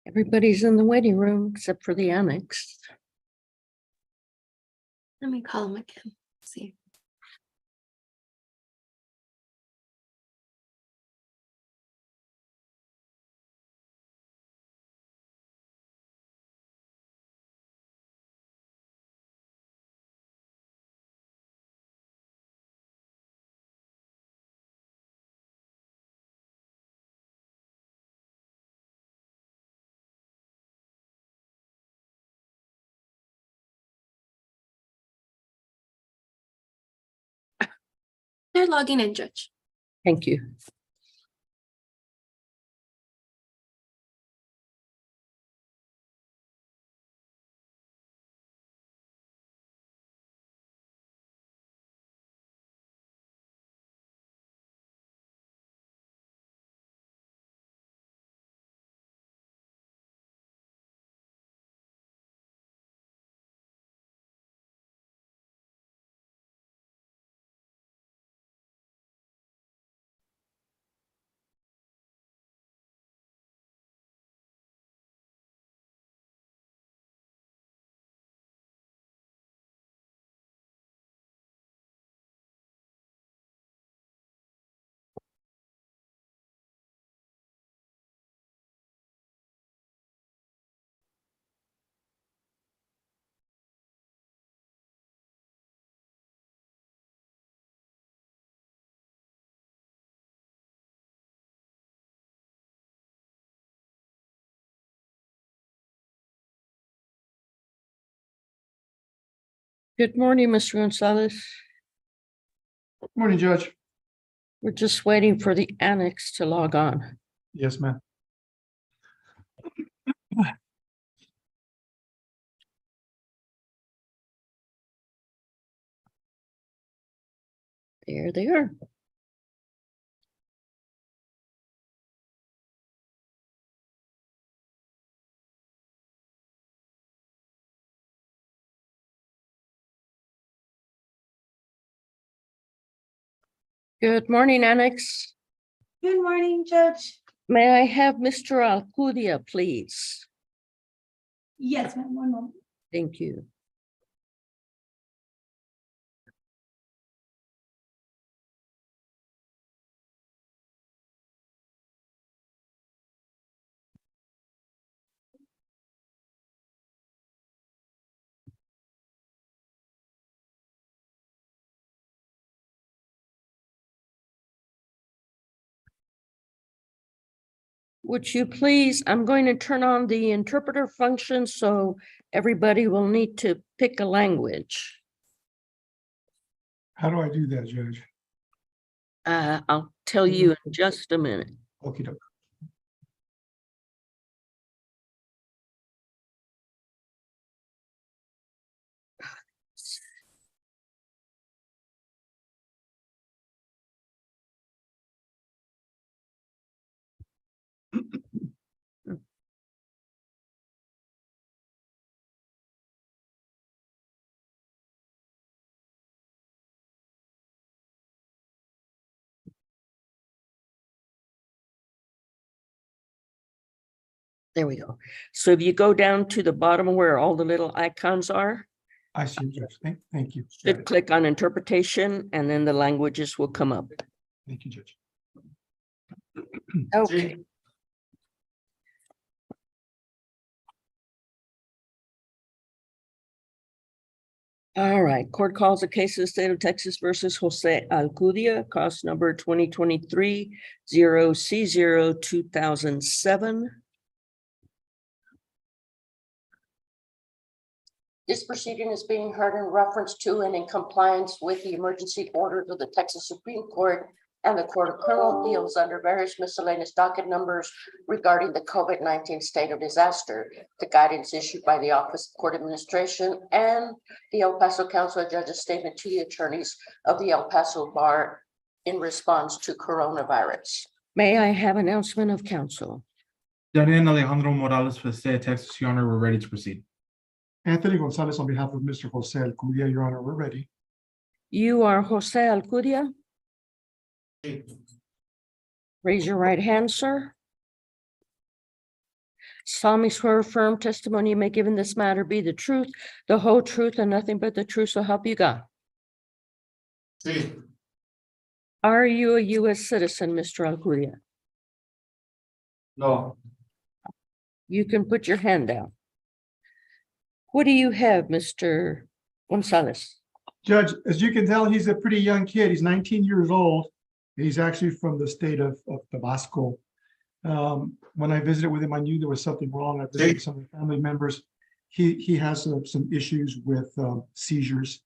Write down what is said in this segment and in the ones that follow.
Everybody's in the waiting room except for the annex. Let me call him again. See. They're logging in, Judge. Thank you. Good morning, Mr. Gonzalez. Morning, Judge. We're just waiting for the annex to log on. Yes, ma'am. There they are. Good morning, Annex. Good morning, Judge. May I have Mr. Alcudia, please? Yes, ma'am, one moment. Thank you. Would you please, I'm going to turn on the interpreter function, so everybody will need to pick a language. How do I do that, Judge? I'll tell you in just a minute. Okey doke. There we go. So if you go down to the bottom where all the little icons are, I see, Judge. Thank you. Got should it. click on interpretation and then the languages will come up. Thank you, Judge. Okay. All right, court calls the case of the state of Texas versus Jose Alcudia, cause number 2023-0C0-2007. This proceeding is being heard in reference to and in compliance with the emergency orders of the Texas Supreme Court and the Court of Criminal Appeals under various miscellaneous docket numbers regarding the COVID-19 state of disaster, the guidance issued by the Office of Court Administration and the El Paso Council of Judges statement to the attorneys of the El Paso Bar in response to coronavirus. May I have announcement of counsel? Daniel Alejandro Morales for the state of Texas, Your Honor, we're ready to proceed. Anthony Gonzalez on behalf of Mr. Jose Alcudia, Your Honor, we're ready. You are Jose Alcudia? Raise your right hand, sir. solemnly swear firm testimony you may give in this matter be the truth, the whole truth, and nothing but the truth, so help you God. Sí. Are you a U.S. citizen, Mr. Alcudia? No. You can put your hand down. What do you have, Mr. Gonzalez? Judge, as you can tell, he's a pretty young kid. He's 19 years old. He's actually from the state of Tabasco. When I visited with him, I knew there was something wrong. I visited some of the family members. He has some issues with seizures.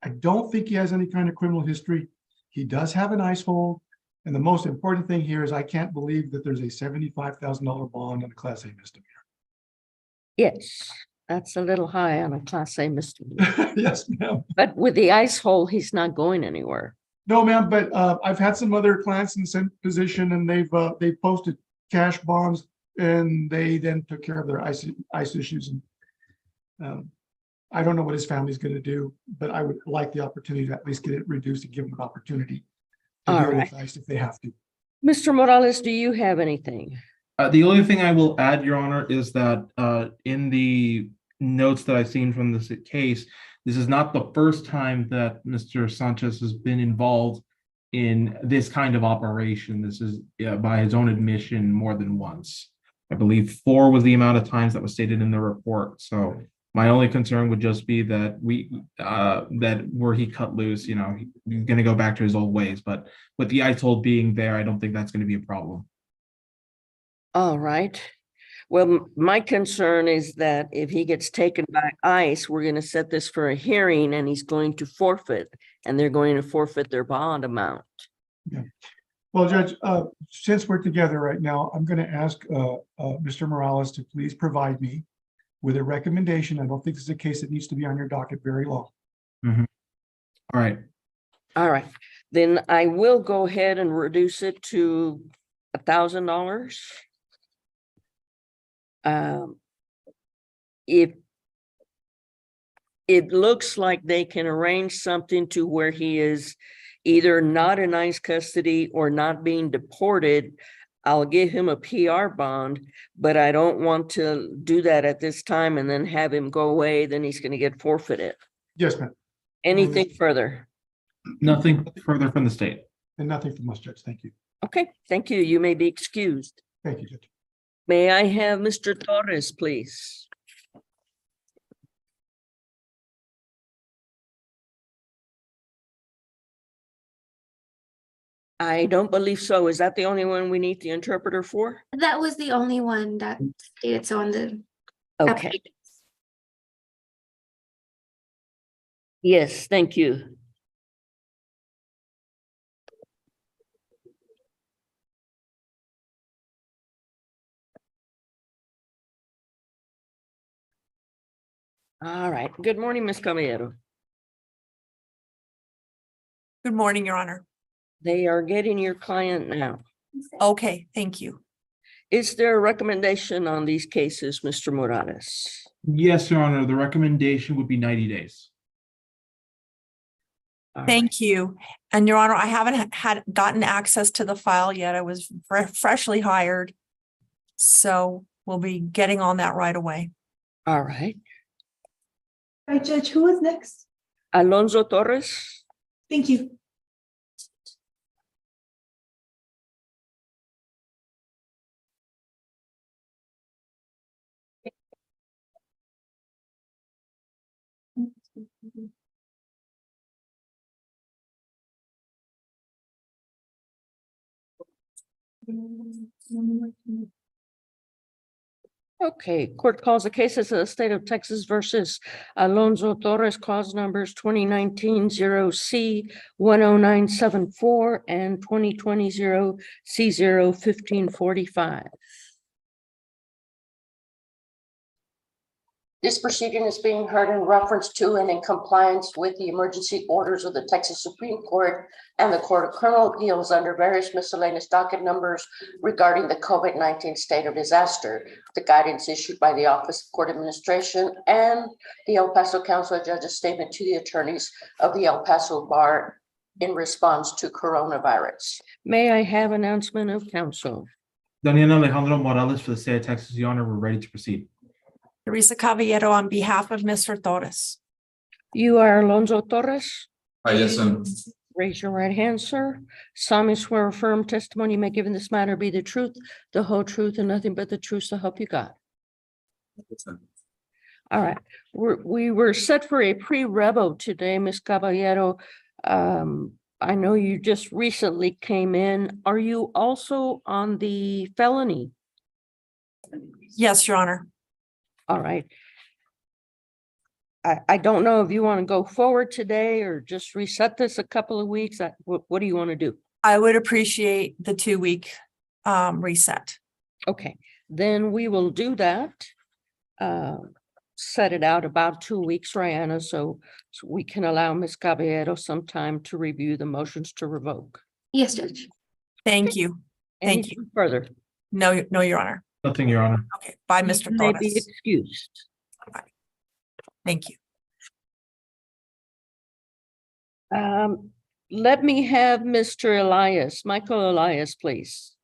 I don't think he has any kind of criminal history. He does have an ICE hold. And the most important thing here is I can't believe that there's a $75,000 bond on a Class A misdemeanor. Yes, that's a little high on a Class A misdemeanor. Yes, ma'am. But with the ice hole, he's not going anywhere. No, ma'am, but I've had some other clients in the same position and they've posted cash bonds and they then took care of their ICE issues. And I don't know what his family's going to do, but I would like the opportunity to at least get it reduced and give them an opportunity to All deal right. with ICE if they have to. Mr. Morales, do you have anything? The only thing I will add, Your Honor, is that in the notes that I've seen from this case, this is not the first time that Mr. Sanchez has been involved in this kind of operation. This is, by his own admission, more than once. I believe 4 was the amount of times that was stated in the report. So my only concern would just be that that were he cut loose, he's going to go back to his old ways. But with the ICE hold being there, I don't think that's going to be a problem. All right. Well, my concern is that if he gets taken by ICE, we're going to set this for a hearing and he's going to forfeit, and they're going to forfeit their bond amount. Yeah. Well, Judge, since we're together right now, I'm going to ask Mr. Morales to please provide me with a recommendation. I don't think this is a case that needs to be on your docket very long. Mm-hmm. All right. All right, then I will go ahead and reduce it to $1,000. If it looks like they can arrange something to where he is either not in ICE custody or not being deported, I'll give him a PR bond, but I don't want to do that at this time and then have him go away, then he's going to get forfeited. Yes, ma'am. Anything further? Nothing further from the state. And nothing from us, Judge. Thank you. Okay, thank you. You may be excused. Thank you, Judge. May I have Mr. Torres, please? I don't believe so. Is that the only one we need the interpreter for? That was the only one that stated so on the Okay, application. yes, thank you. All right. Good morning, Ms. Caballero. Good morning, Your Honor. They are getting your client now. Okay, thank you. Is there a recommendation on these cases, Mr. Morales? Yes, Your Honor. The recommendation would be 90 days. All right. Thank you. And Your Honor, I haven't gotten access to the file yet. I was freshly hired. So we'll be getting on that right away. All right. All right, Judge, who is next? Alonso Torres. Thank you. Okay, court calls the cases of the state of Texas versus Alonso Torres, cause numbers 2019-0C 10974 and 2020-0C 01545. This proceeding is being heard in reference to and in compliance with the emergency orders of the Texas Supreme Court and the Court of Criminal Appeals under various miscellaneous docket numbers regarding the COVID-19 state of disaster, the guidance issued by the Office of Court Administration and the El Paso Council of Judges statement to the attorneys of the El Paso Bar in response to coronavirus. May I have announcement of counsel? Daniel Alejandro Morales for the state of Texas, Your Honor, we're ready to proceed. Teresa Caballero on behalf of Mr. Torres. You are Alonso Torres. Yes, ma'am. Raise your right hand, sir. Solemnly swear or affirm testimony you may give in this matter be the truth, the whole truth, and nothing but the truth, so help you God. Yes, ma'am. All right, we were set for a pre-revo today, Ms. Caballero. I know you just recently came in. Are you also on the felony? Yes, Your Honor. All right. I don't know if you want to go forward today or just reset this a couple of weeks. What do you want to do? I would appreciate the 2-week reset. Okay, then we will do that. Set it out about 2 weeks, Rihanna, so we can allow Ms. Caballero some time to review the motions to revoke. Yes, Judge. Thank you. Thank Anything further? No, Your Honor. Nothing, Your Honor. Okay, bye, Mr. You may be Torres. excused. Thank you. Let me have Mr. Elias, Michael Elias, please.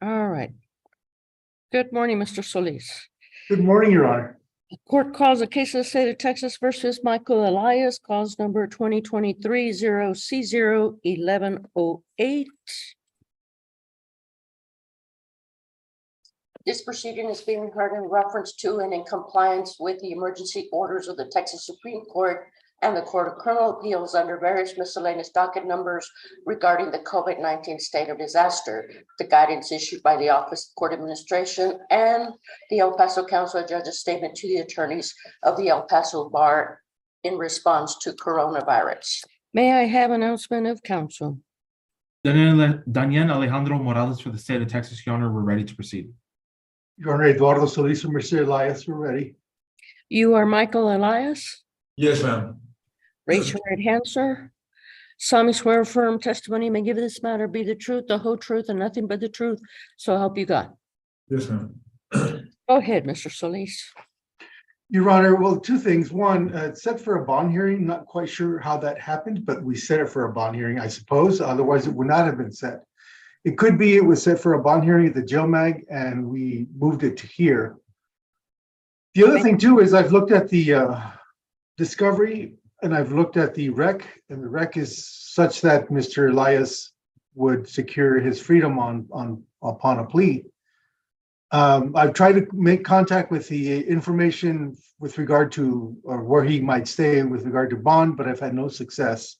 All right. Good morning, Mr. Solis. Good morning, Your Honor. The court calls the case of the state of Texas versus Michael Elias, cause number 2023-0C0-1108. This proceeding is being heard in reference to and in compliance with the emergency orders of the Texas Supreme Court and the Court of Criminal Appeals under various miscellaneous docket numbers regarding the COVID-19 state of disaster, the guidance issued by the Office of Court Administration and the El Paso Council of Judges statement to the attorneys of the El Paso Bar in response to coronavirus. May I have announcement of counsel? Daniel Alejandro Morales for the state of Texas, Your Honor, we're ready to proceed. Your Honor, Eduardo Solis and Mercedes Elias, we're ready. You are Michael Elias? Yes, ma'am. Raise your right hand, sir. Solemnly swear affirm testimony you may give in this matter be the truth, the whole truth, and nothing but the truth, so help you God. Yes, ma'am. Go ahead, Mr. Solis. Your Honor, well, two things. One, it's set for a bond hearing. Not quite sure how that happened, but we set it for a bond hearing, I suppose. Otherwise, it would not have been set. It could be it was set for a bond hearing at the jail mag and we moved it to here. The other thing too is I've looked at the discovery and I've looked at the rec, and the rec is such that Mr. Elias would secure his freedom upon a plea. I've tried to make contact with the information with regard to or where he might stay with regard to bond, but I've had no success.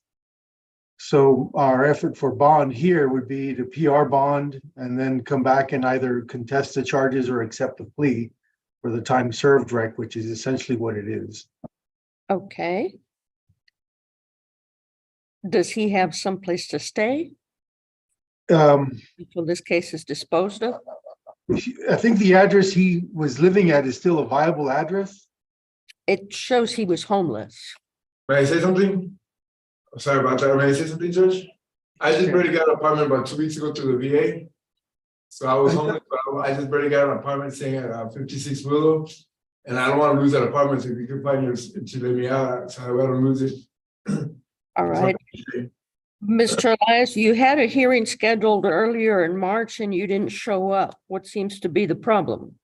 So our effort for bond here would be to PR bond and then come back and either contest the charges or accept the plea for the time served rec, which is essentially what it is. Okay. Does he have someplace to stay until this case is disposed of? I think the address he was living at is still a viable address. It shows he was homeless. May I say something? Sorry about that. May I say something, Judge? I just barely got an apartment about 2 weeks ago through the VA. So I was homeless, but I just barely got an apartment staying at 56 Willow. And I don't want to lose that apartment. So if you can find your to let me out, so I don't lose it. All right. Mr. Elias, you had a hearing scheduled earlier in March and you didn't show up. What seems to be the problem?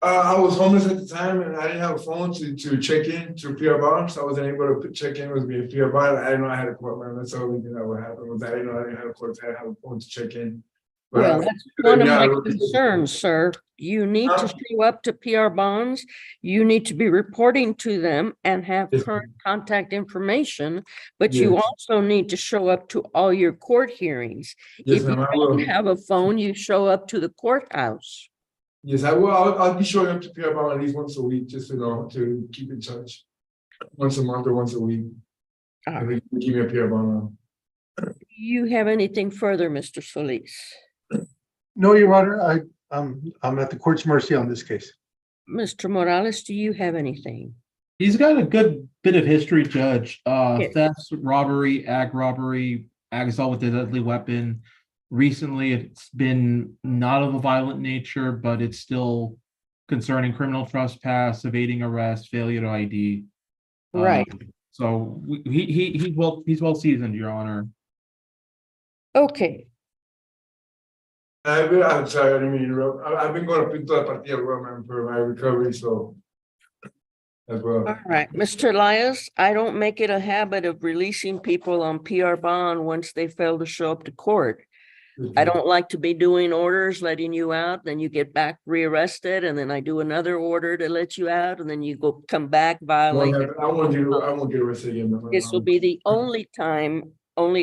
I was homeless at the time and I didn't have a phone to check in to PR bond. So I wasn't able to check in with me a PR bond. I didn't know I had a court man. That's the only thing that would happen was I didn't know I didn't have a court. I didn't have a phone to check in. But Well, that's one of my concerns, sir. You need to show up to PR bonds. You need to be reporting to them and have Yes. current contact information, but you Yes. also need to show up to all your court hearings. Yes, If you ma'am, I don't will. have a phone, you show up to the courthouse. Yes, I will. I'll be showing up to PR bond at least once a week, just to keep in touch. once a month or once a week. All And right. they give me a PR bond. Do you have anything further, Mr. Solis? No, Your Honor, I'm at the court's mercy on this case. Mr. Morales, do you have anything? He's got a good bit of history, Judge. Yes. Thefts, robbery, ag assault with a deadly weapon. Recently, it's been not of a violent nature, but it's still concerning criminal trespass, evading arrest, failure to ID. Right. So he's well seasoned, Your Honor. Okay. I'm sorry, I didn't mean to interrupt. I've been going to Pinto de Partida as well, man, for my recovery, so. As well. All right, Mr. Elias, I don't make it a habit of releasing people on PR bond once they fail to show up to court. I don't like to be doing orders, letting you out, then you get back rearrested, and then I do another order to let you out, and then you come back violate. I won't get arrested again. No, This will be the only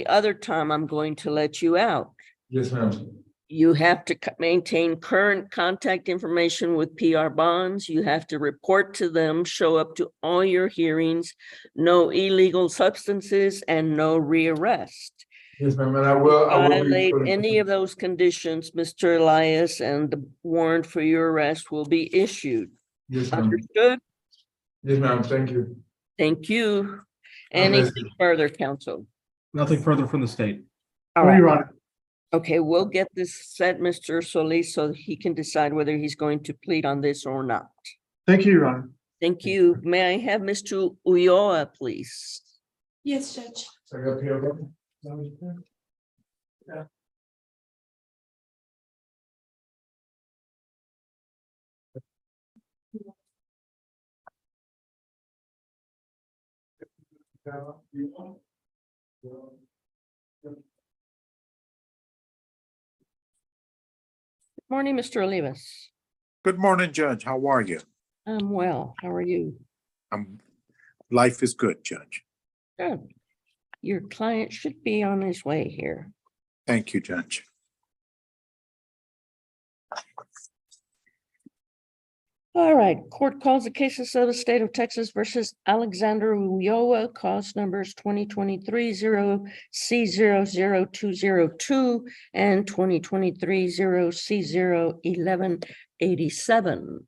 other time I'm going to let you out. Yes, ma'am. You have to maintain current contact information with PR bonds. You have to report to them, show up to all your hearings, no illegal substances, and no rearrest. Yes, ma'am, and I will. Violate any of those conditions, Mr. Elias, and the warrant for your arrest will be issued. Yes, ma'am. Understood? Yes, ma'am, thank you. Thank you. God Anything bless you. further, counsel? Nothing further from the state. All No, right. Your Honor. Okay, we'll get this set, Mr. Solis, so he can decide whether he's going to plead on this or not. Thank you, Your Honor. Thank you. May I have Mr. Ulloa, please? Yes, Judge. So I got PR bond? Morning, Mr. Olivas. Good morning, Judge. How are you? I'm well. How are you? Life is good, Judge. Good. Your client should be on his way here. Thank you, Judge. All right, court calls the cases of the state of Texas versus Alexander Ulloa, cause numbers 2023-0C00202 and 2023-0C01187.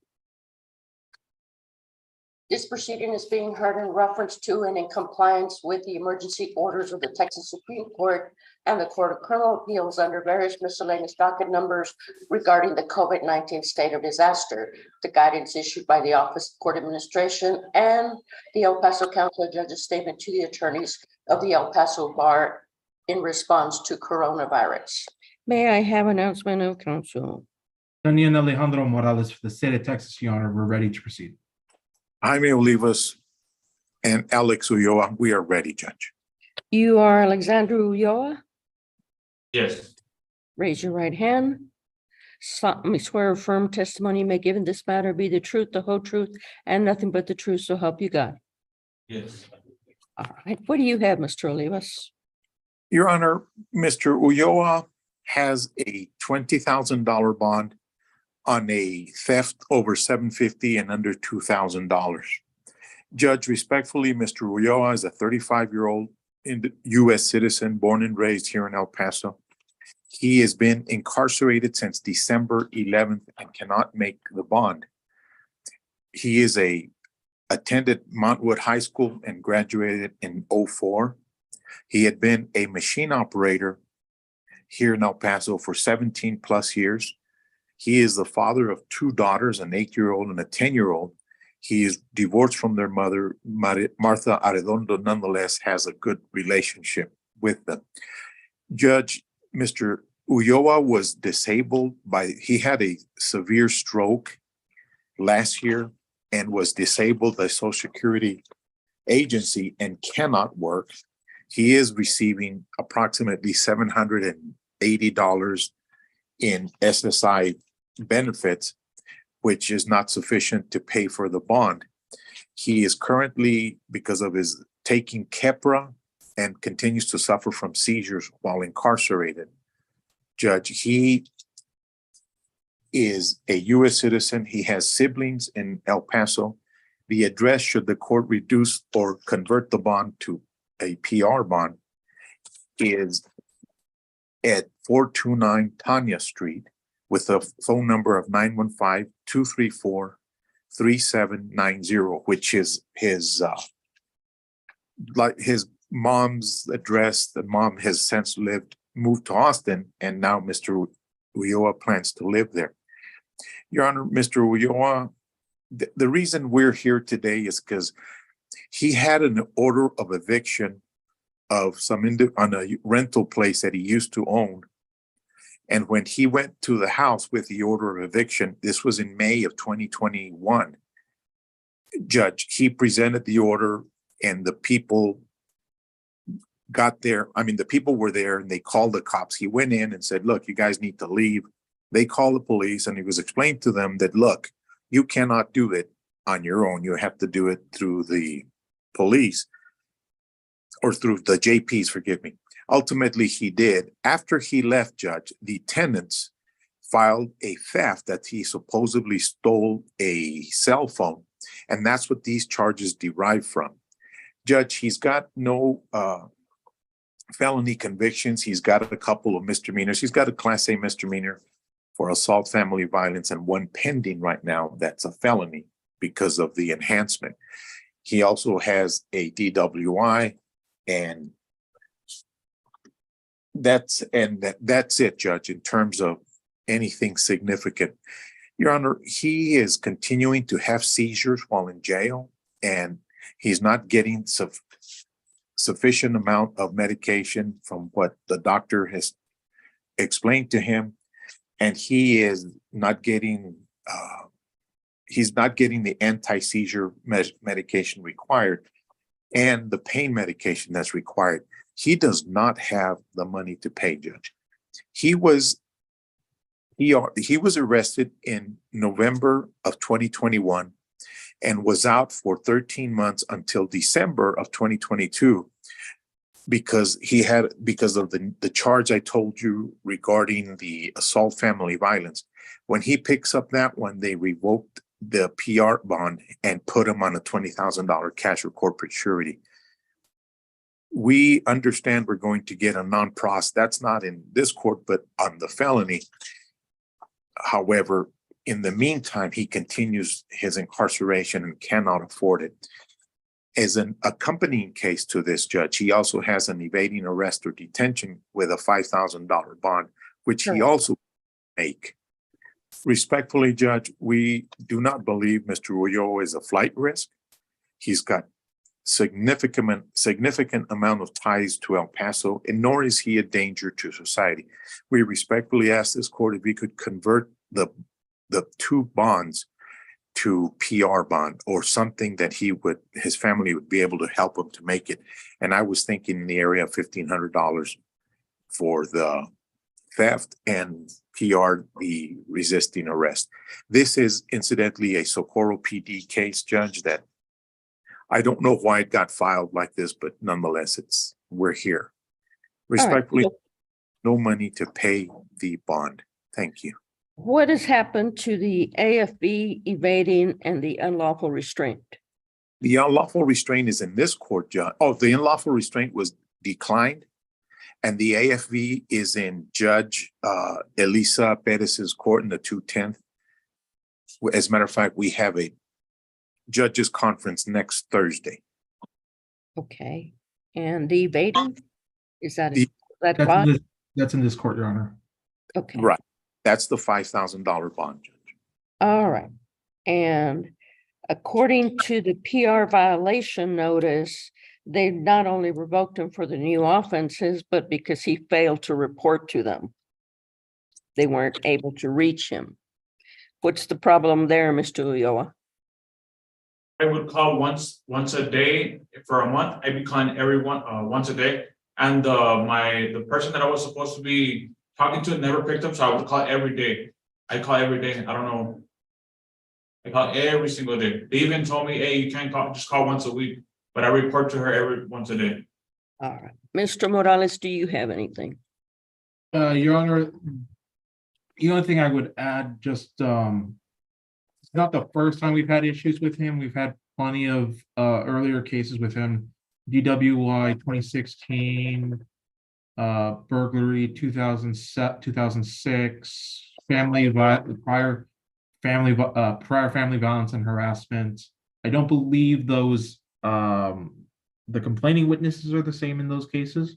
This proceeding is being heard in reference to and in compliance with the emergency orders of the Texas Supreme Court and the Court of Criminal Appeals under various miscellaneous docket numbers regarding the COVID-19 state of disaster, the guidance issued by the Office of Court Administration and the El Paso Council Judge's statement to the attorneys of the El Paso Bar in response to coronavirus. May I have announcement of counsel? Daniel Alejandro Morales for the state of Texas, Your Honor, we're ready to proceed. Jaime Olivas and Alex Ulloa, we are ready, Judge. You are Alexander Ulloa? Yes. Raise your right hand. Solemnly swear or affirm testimony you may give in this matter be the truth, the whole truth, and nothing but the truth, so help you God. Yes. All right, what do you have, Mr. Olivas? Your Honor, Mr. Ulloa has a $20,000 bond on a theft over $750 and under $2,000. Judge, respectfully, Mr. Ulloa is a 35-year-old U.S. citizen born and raised here in El Paso. He has been incarcerated since December 11th and cannot make the bond. He attended Montwood High School and graduated in 2004. He had been a machine operator here in El Paso for 17 plus years. He is the father of two daughters, an 8-year-old and a 10-year-old. He is divorced from their mother, Martha Arredondo, nonetheless has a good relationship with them. Judge, Mr. Ulloa was disabled he had a severe stroke last year and was disabled by Social Security agency and cannot work. He is receiving approximately $780 in SSI benefits, which is not sufficient to pay for the bond. He is currently, because of his taking Keppra and continues to suffer from seizures while incarcerated. Judge, he is a U.S. citizen. He has siblings in El Paso. The address, should the court reduce or convert the bond to a PR bond, is at 429 Tanya Street with a phone number of 915-234-3790, which is his like his mom's address. The mom has since moved to Austin, and now Mr. Ulloa plans to live there. Your Honor, Mr. Ulloa, the reason we're here today is because he had an order of eviction of on a rental place that he used to own. And when he went to the house with the order of eviction, this was in May of 2021, Judge, he presented the order and the people got there. I mean, the people were there and they called the cops. He went in and said, look, you guys need to leave. They called the police, and it was explained to them that, look, you cannot do it on your own. You have to do it through the police or through the JPs, forgive me. Ultimately, he did. After he left, Judge, the tenants filed a theft that he supposedly stole a cell phone. And that's what these charges derive from. Judge, he's got no felony convictions. He's got a couple of misdemeanors. He's got a Class A misdemeanor for assault, family violence, and one pending right now that's a felony because of the enhancement. He also has a DWI, and that's it, Judge, in terms of anything significant. Your Honor, he is continuing to have seizures while in jail, and he's not getting sufficient amount of medication from what the doctor has explained to him. And he is not getting, the anti-seizure medication required and the pain medication that's required. He does not have the money to pay, Judge. He was arrested in November of 2021 and was out for 13 months until December of 2022 because of the charge I told you regarding the assault, family violence. When he picks up that one, they revoked the PR bond and put him on a $20,000 cash or corporate surety. We understand we're going to get a non-pros. That's not in this court, but on the felony. However, in the meantime, he continues his incarceration and cannot afford it. As an accompanying case to this, Judge, he also has an evading arrest or detention with a $5,000 bond, which he also make. Respectfully, Judge, we do not believe Mr. Ulloa is a flight risk. He's got significant amount of ties to El Paso, and nor is he a danger to society. We respectfully ask this court if he could convert the two bonds to PR bond or something that his family would be able to help him to make it. And I was thinking in the area of $1,500 for the theft and PR, the resisting arrest. This is incidentally a Socorro PD case, Judge, that I don't know why it got filed like this, but nonetheless, we're here. Respectfully, no money to pay the bond. Thank you. What has happened to the AFB evading and the unlawful restraint? The unlawful restraint is in this court, Judge. Oh, the unlawful restraint was declined, and the AFB is in Judge Elisa Perez's court in the 210th. As a matter of fact, we have a judges conference next Thursday. Okay, and the evading, is that That's in this court, Your Honor. Okay. Right. That's the $5,000 bond, Judge. All right. And according to the PR violation notice, they not only revoked him for the new offenses, but because he failed to report to them. They weren't able to reach him. What's the problem there, Mr. Ulloa? I would call once a day for a month. I'd be calling everyone once a day. And the person that I was supposed to be talking to never picked up, so I would call every day. I call every day. I don't know. I call every single day. They even told me, hey, you can't call, just call once a week. But I report to her once a day. All right. Mr. Morales, do you have anything? Your Honor, the only thing I would add, just it's not the first time we've had issues with him. We've had plenty of earlier cases with him. DWI 2016, burglary 2006, prior family violence and harassment. I don't believe those the complaining witnesses are the same in those cases.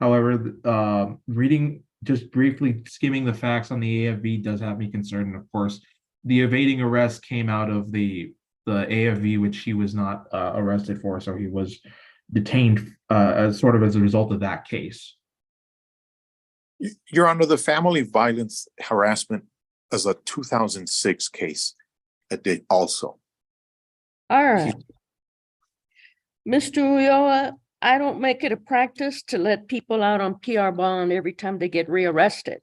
However, reading just briefly skimming the facts on the AFV does have me concerned. And of course, the evading arrest came out of the AFV, which he was not arrested for, so he was detained as sort of as a result of that case. Your Honor, the family violence harassment is a 2006 case. It did also. All right. Mr. Ulloa, I don't make it a practice to let people out on PR bond every time they get rearrested.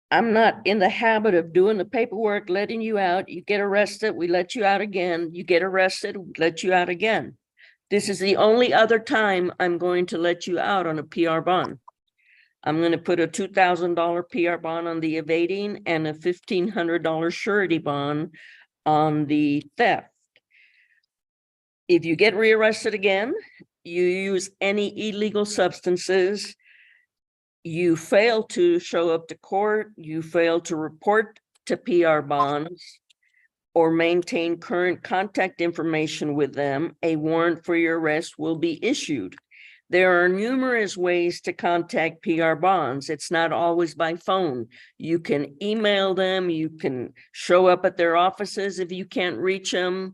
I'm not in the habit of doing the paperwork, letting you out. You get arrested, we let you out again. You get arrested, we let you out again. This is the only other time I'm going to let you out on a PR bond. I'm going to put a $2,000 PR bond on the evading and a $1,500 surety bond on the theft. If you get rearrested again, you use any illegal substances, you fail to show up to court, you fail to report to PR bonds or maintain current contact information with them, a warrant for your arrest will be issued. There are numerous ways to contact PR bonds. It's not always by phone. You can email them, you can show up at their offices if you can't reach them.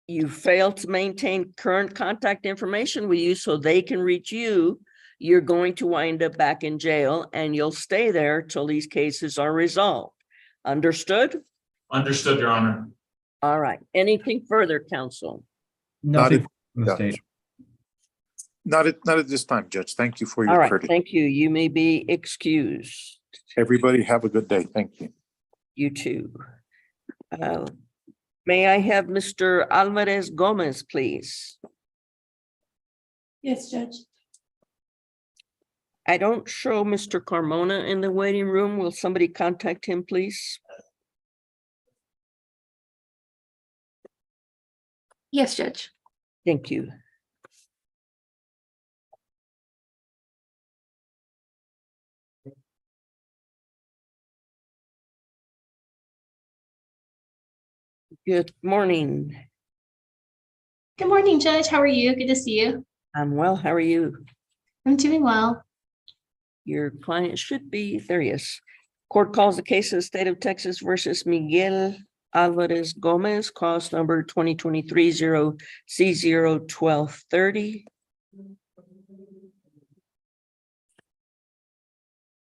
You fail to maintain current contact information with you so they can reach you, you're going to wind up back in jail and you'll stay there till these cases are resolved. Understood? Understood, Your Honor. All right. Anything further, counsel? Nothing Not from the at- state. Not at this time, Judge. Thank you for All your right. courtesy. Thank you. You may be excused. Everybody have a good day. Thank you. You too. May I have Mr. Alvarez Gomez, please? Yes, Judge. I don't show Mr. Carmona in the waiting room. Will somebody contact him, please? Yes, Judge. Thank you. Good morning. Good morning, Judge. How are you? Good to see you. I'm well. How are you? I'm doing well. Your client should be, there he is. Court calls the case of the state of Texas versus Miguel Alvarez Gomez, cause number 2023-0C01230.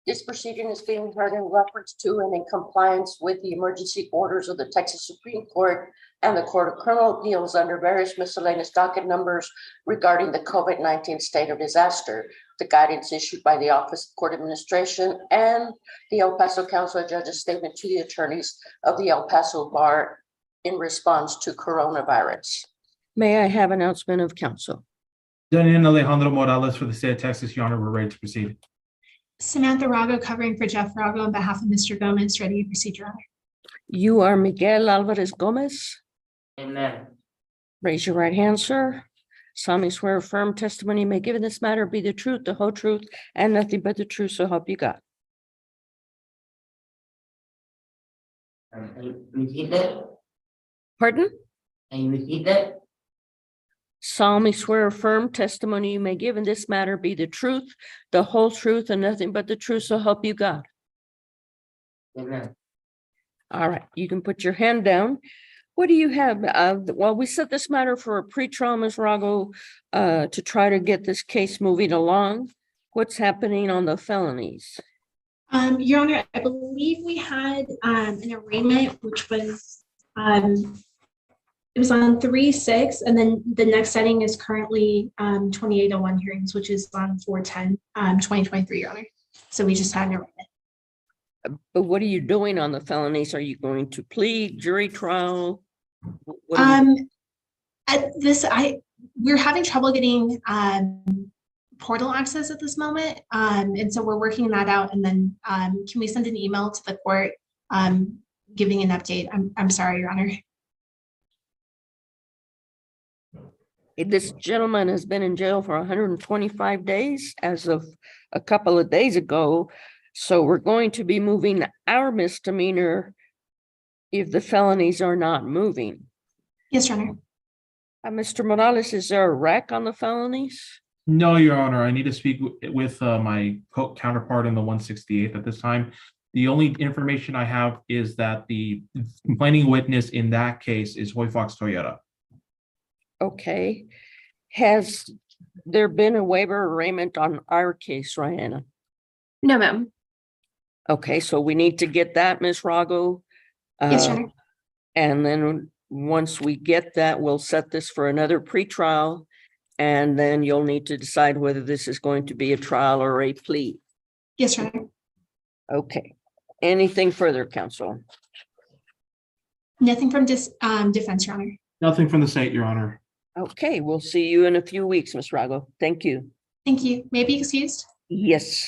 This proceeding is being heard in reference to and in compliance with the emergency orders of the Texas Supreme Court and the Court of Criminal Appeals under various miscellaneous docket numbers regarding the COVID-19 state of disaster, the guidance issued by the Office of Court Administration and the El Paso Council of Judges statement to the attorneys of the El Paso Bar in response to coronavirus. May I have announcement of counsel? Daniel Alejandro Morales for the state of Texas, Your Honor, we're ready to proceed. Samantha Rago covering for Jeff Rago on behalf of Mr. Gomez, ready to proceed, Your Honor. You are Miguel Alvarez Gomez. Amen. Raise your right hand, sir. Solemnly swear affirm testimony you may give in this matter be the truth, the whole truth, and nothing but the truth, so help you God. Can you repeat that? Pardon? Can you repeat that? Solemnly swear affirm testimony you may give in this matter be the truth, the whole truth, and nothing but the truth, so help you God. Amen. All right, you can put your hand down. What do you have? Well, we set this matter for a pre-trial, Ms. Rago, to try to get this case moving along. What's happening on the felonies? Your Honor, I believe we had an arraignment, which was it was on 3/6, and then the next setting is currently 2801 hearings, which is on 4/10, 2023, Your Honor. So we just had an arraignment. But what are you doing on the felonies? Are you going to plead, jury trial? What are you- At this, we're having trouble getting portal access at this moment. And so we're working that out. And then can we send an email to the court giving an update. I'm sorry, Your Honor. This gentleman has been in jail for 125 days as of a couple of days ago. So we're going to be moving our misdemeanor if the felonies are not moving. Yes, Your Honor. Mr. Morales, is there a rack on the felonies? No, Your Honor, I need to speak with my counterpart in the 168th at this time. The only information I have is that the complaining witness in that case is Hoy Fox Toyota. Okay. Has there been a waiver arraignment on our case, Rihanna? No, ma'am. Okay, so we need to get that, Ms. Rago. Yes, Your Honor. And then once we get that, we'll set this for another pretrial. And then you'll need to decide whether this is going to be a trial or a plea. Yes, Your Honor. Okay. Anything further, counsel? Nothing from defense, Your Honor. Nothing from the state, Your Honor. Okay, we'll see you in a few weeks, Ms. Rago. Thank you. Thank you. May I be excused? Yes.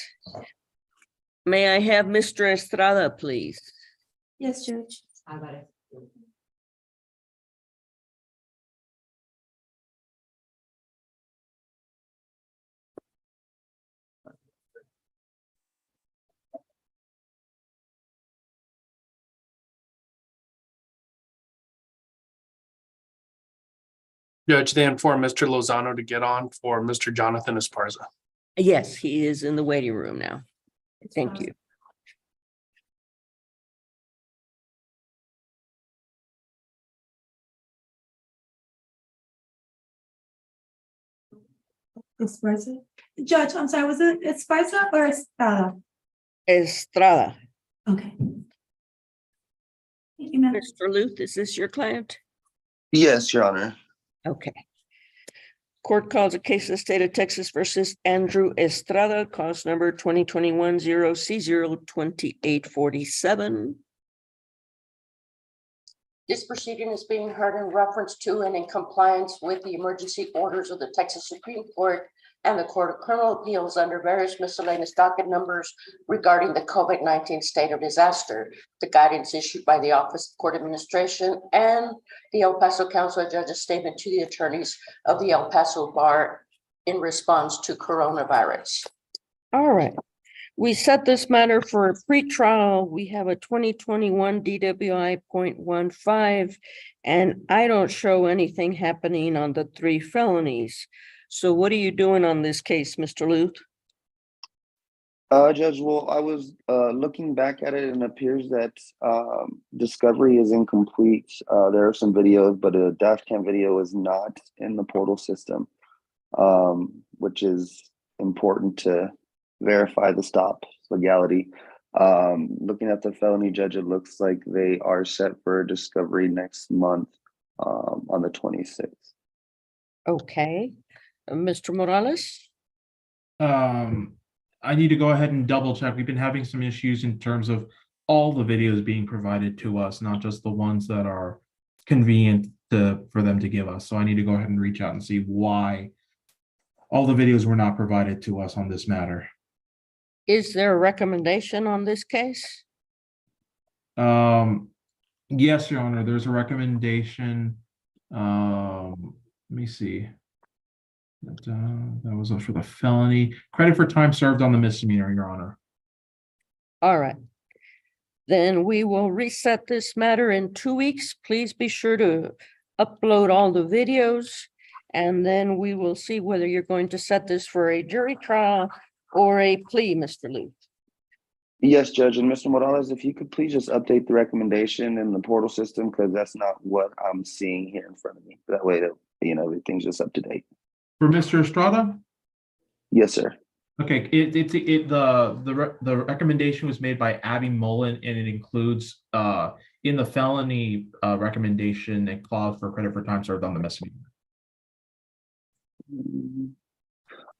May I have Mr. Estrada, please? Yes, Judge. Judge, they informed Mr. Lozano to get on for Mr. Jonathan Esparza. Yes, he is in the waiting room now. Thank you. Esparza. Judge, I'm sorry, was it Esparza or Estrada? Estrada. Okay. Thank you, ma'am. Mr. Luth, is this your client? Yes, Your Honor. Okay. Court calls a case of the state of Texas versus Andrew Estrada, cause number 2021-0C02847. This proceeding is being heard in reference to and in compliance with the emergency orders of the Texas Supreme Court and the Court of Criminal Appeals under various miscellaneous docket numbers regarding the COVID-19 state of disaster, the guidance issued by the Office of Court Administration and the El Paso Council of Judges statement to the attorneys of the El Paso Bar in response to coronavirus. All right. We set this matter for a pretrial. We have a 2021 DWI .15, and I don't show anything happening on the 3 felonies. So what are you doing on this case, Mr. Luth? Judge, well, I was looking back at it and it appears that discovery is incomplete. There are some videos, but a dash cam video is not in the portal system, which is important to verify the stop legality. Looking at the felony, Judge, it looks like they are set for discovery next month on the 26th. Okay. Mr. Morales? I need to go ahead and double check. We've been having some issues in terms of all the videos being provided to us, not just the ones that are convenient for them to give us. So I need to go ahead and reach out and see why all the videos were not provided to us on this matter. Is there a recommendation on this case? Yes, Your Honor, there's a recommendation. Let me see. That was for the felony. Credit for time served on the misdemeanor, Your Honor. All right. Then we will reset this matter in 2 weeks. Please be sure to upload all the videos, and then we will see whether you're going to set this for a jury trial or a plea, Mr. Luth. Yes, Judge, and Mr. Morales, if you could please just update the recommendation in the portal system, because that's not what I'm seeing here in front of me. That way that, everything's just up to date. For Mr. Estrada? Yes, sir. Okay, the recommendation was made by Abby Mullen, and it includes in the felony recommendation a clause for credit for time served on the misdemeanor.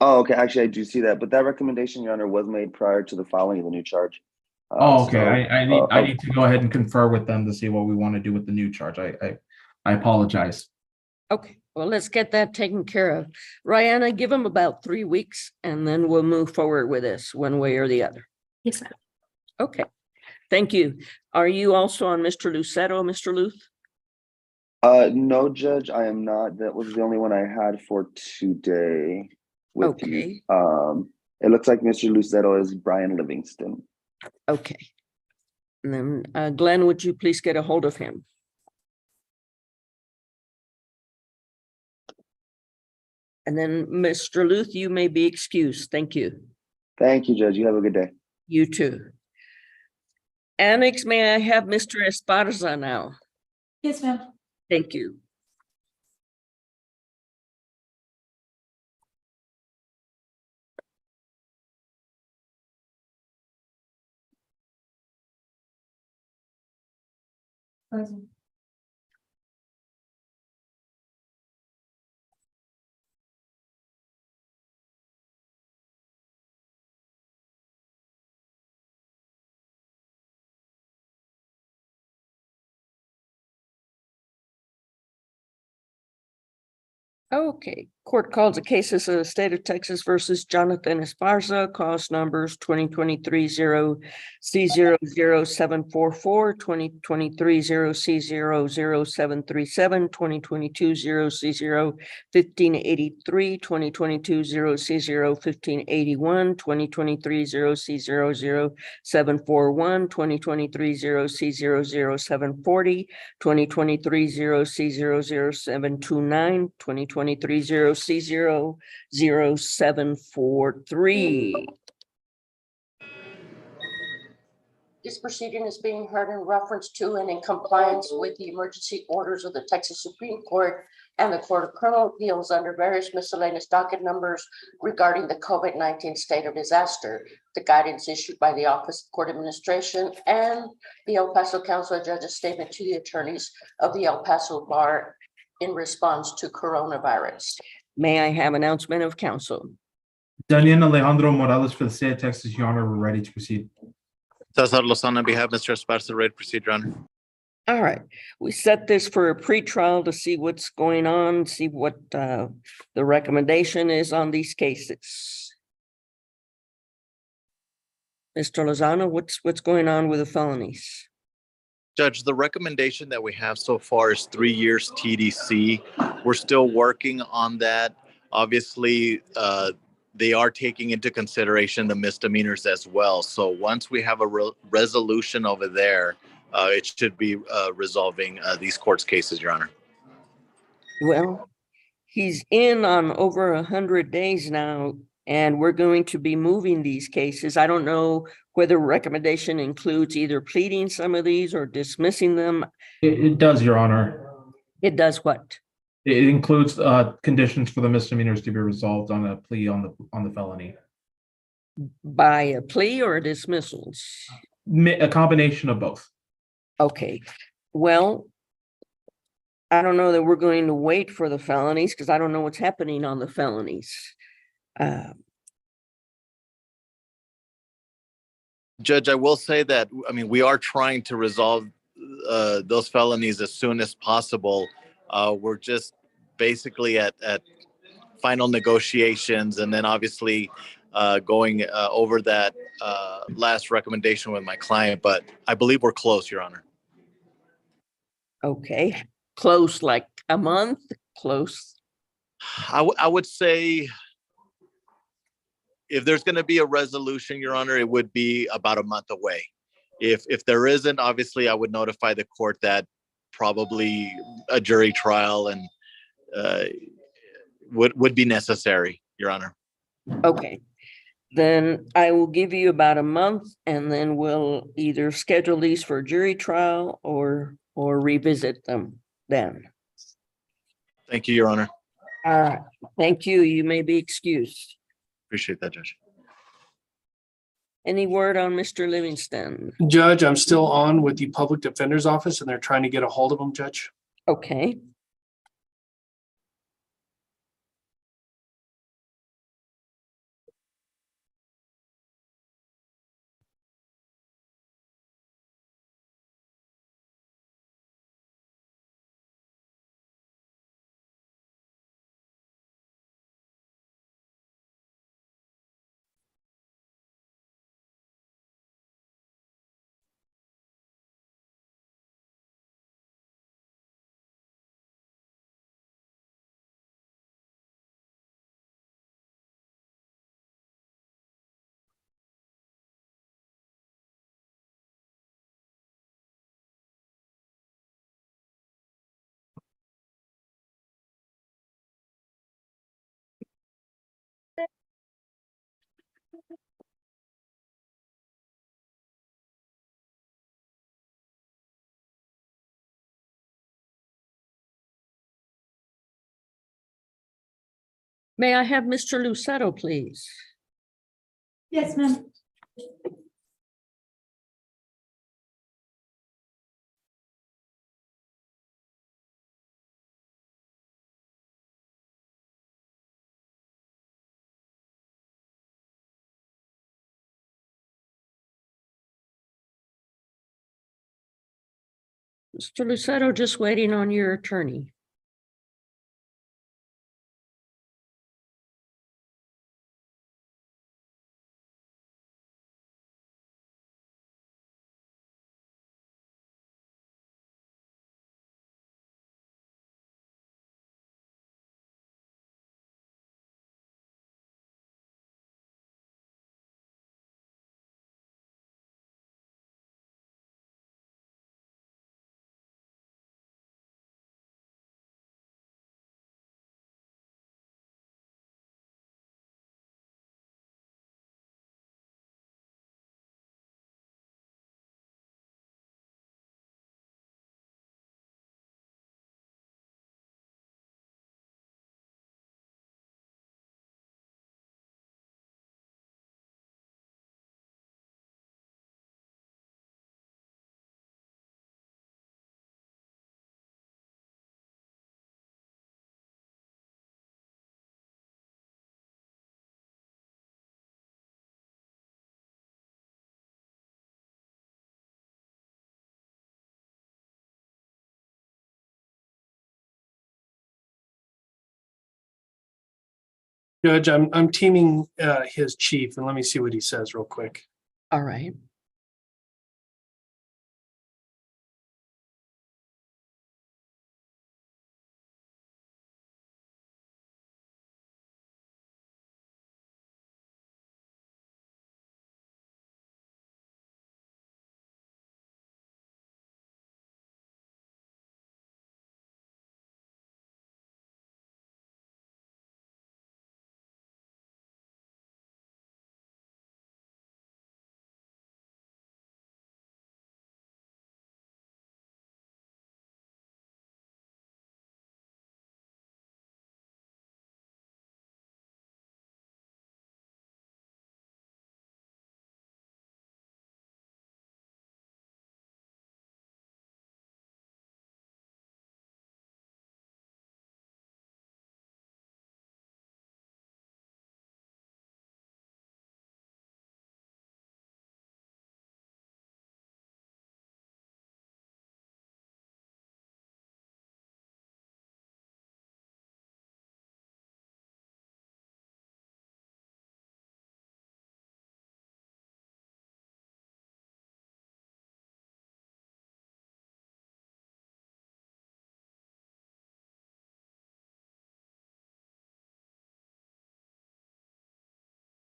Oh, okay. Actually, I do see that, but that recommendation, Your Honor, was made prior to the filing of the new charge. Okay. So, I need to go ahead and confer with them to see what we want to do with the new charge. I apologize. Okay, well, let's get that taken care of. Rihanna, give them about 3 weeks, and then we'll move forward with this one way or the other. Yes, ma'am. Okay. Thank you. Are you also on Mr. Lucero, Mr. Luth? No, Judge, I am not. That was the only one I had for today with you. Okay. It looks like Mr. Lucero is Brian Livingston. Okay. And then Glenn, would you please get a hold of him? And then Mr. Luth, you may be excused. Thank you. Thank you, Judge. You have a good day. You too. Annex, may I have Mr. Esparza now? Yes, ma'am. Thank you. Present. Okay, court calls the cases of the state of Texas versus Jonathan Esparza, cause numbers 2023-0C00744, 2023-0C00737, 2022-0C01583, 2022-0C01581, 2023-0C00741, 2023-0C00740, 2023-0C00729, 2023-0C00743. This proceeding is being heard in reference to and in compliance with the emergency orders of the Texas Supreme Court and the Court of Criminal Appeals under various miscellaneous docket numbers regarding the COVID-19 state of disaster, the guidance issued by the Office of Court Administration and the El Paso Council of Judges statement to the attorneys of the El Paso Bar in response to coronavirus. May I have announcement of council? Daniel Alejandro Morales for the state of Texas, Your Honor, we're ready to proceed. Cesar Lozano on behalf of Mr. Esparza, ready to proceed, Your Honor. All right, we set this for a pretrial to see what's going on, see what the recommendation is on these cases. Mr. Lozano, what's going on with the felonies? Judge, the recommendation that we have so far is 3 years TDC. We're still working on that. Obviously, they are taking into consideration the misdemeanors as well. So once we have a resolution over there, it should be resolving these court's cases, Your Honor. Well, he's in on over 100 days now, and we're going to be moving these cases. I don't know whether recommendation includes either pleading some of these or dismissing them. It does, Your Honor. It does what? It includes conditions for the misdemeanors to be resolved on a plea on the felony. By a plea or dismissals? A combination of both. Okay, well, I don't know that we're going to wait for the felonies because I don't know what's happening on the felonies. Judge, I will say that, I mean, we are trying to resolve those felonies as soon as possible. We're just basically at final negotiations and then obviously going over that last recommendation with my client, but I believe we're close, Your Honor. Okay, close like a month, close. I would say if there's going to be a resolution, Your Honor, it would be about a month away. If there isn't, obviously I would notify the court that probably a jury trial and would be necessary, Your Honor. Okay, then I will give you about a month and then we'll either schedule these for jury trial or revisit them then. Thank you, Your Honor. All right, thank you. You may be excused. Appreciate that, Judge. Any word on Mr. Livingston? Judge, I'm still on with the public defender's office and they're trying to get a hold of him, Judge. Okay. May I have Mr. Lucero, please? Yes, ma'am. Mr. Lucero, just waiting on your attorney. Judge, I'm teaming his chief, and let me see what he says real quick. All right.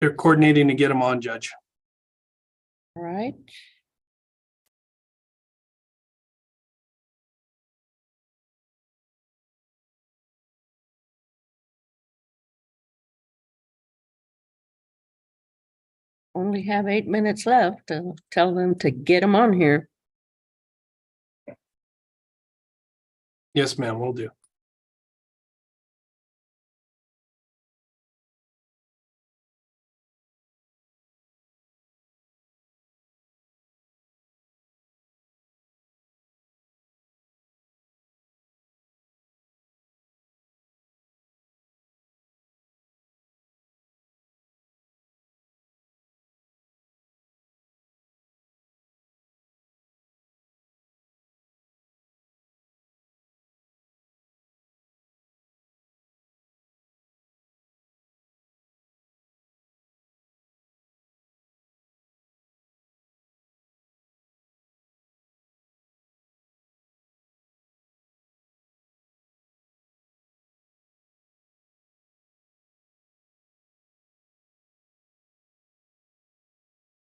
They're coordinating to get him on, Judge. All right. Only have 8 minutes left to tell them to get him on here. Yes, ma'am, will do.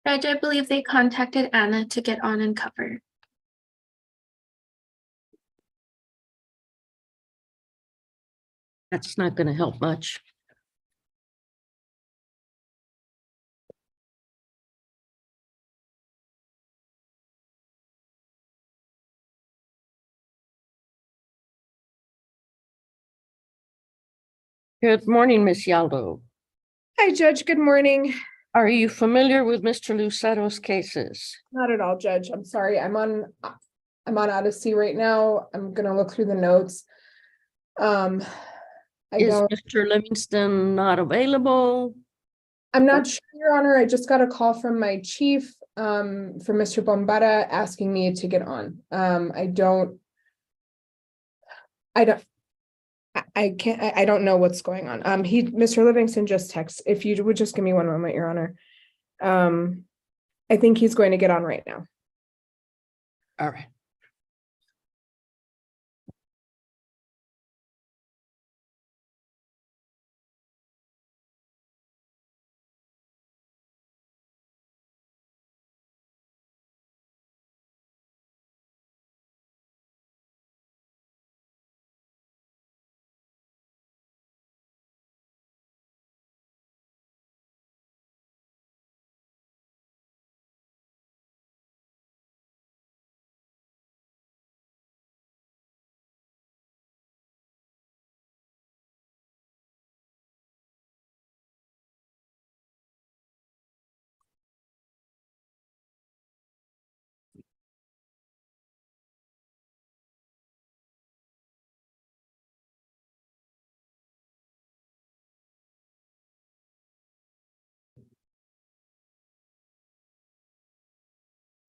Judge, I believe they contacted Anna to get on and cover. That's not going to help much. Good morning, Ms. Yaldo. Hi, Judge. Good morning. Are you familiar with Mr. Lucero's cases? Not at all, Judge. I'm sorry. I'm on Odyssey right now. I'm gonna look through the notes. I Is don't, Mr. Livingston not available? I'm not sure, Your Honor. I just got a call from my chief, from Mr. Bombara asking me to get on. I don't, I don't know what's going on. Mr. Livingston just texted. If you would just give me one moment, Your Honor. I think he's going to get on right now. All right.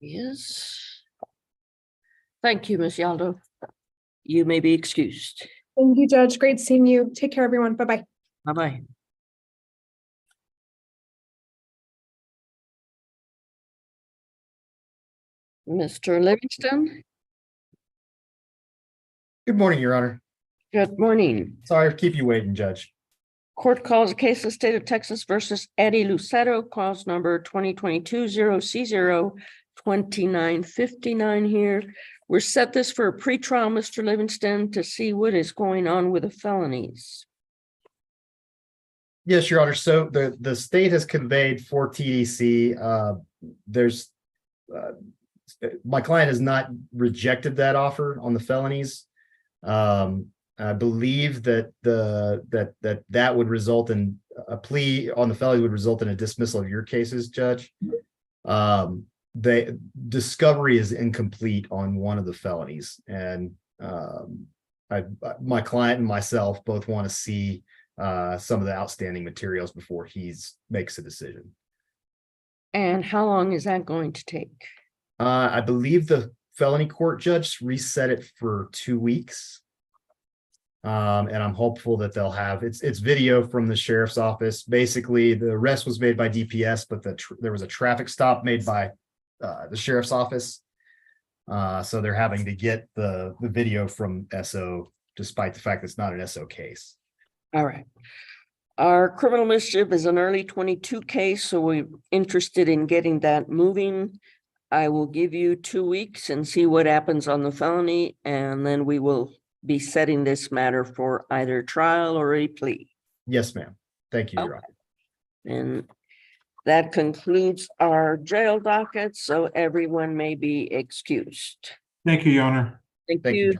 Yes. Thank you, Ms. Yaldo. You may be excused. Thank you, Judge. Great seeing you. Take care, everyone. Bye-bye. Bye-bye. Mr. Livingston, Good morning, Your Honor. good morning. Sorry to keep you waiting, Judge. Court calls a case of State of Texas versus Eddie Lucero, cause number 2022-0C0 2959 here. We're set this for a pretrial, Mr. Livingston, to see what is going on with the felonies. Yes, Your Honor. So the state has conveyed for TDC. My client has not rejected that offer on the felonies. I believe that that would result in a plea on the felony would result in a dismissal of your cases, Judge. The discovery is incomplete on one of the felonies, and my client and myself both want to see some of the outstanding materials before he makes a decision. And how long is that going to take? I believe the felony court judge reset it for 2 weeks. And I'm hopeful that they'll have it's video from the sheriff's office. Basically, the arrest was made by DPS, but there was a traffic stop made by the sheriff's office. So they're having to get the video from SO, despite the fact it's not an SO case. All right. Our criminal mischief is an early 22 case, so we're interested in getting that moving. I will give you 2 weeks and see what happens on the felony, and then we will be setting this matter for either trial or a plea. Yes, ma'am. Thank you, Your Honor. And that concludes our jail docket, so everyone may be excused. Thank you, Your Honor. Thank Thank you. you, Judge.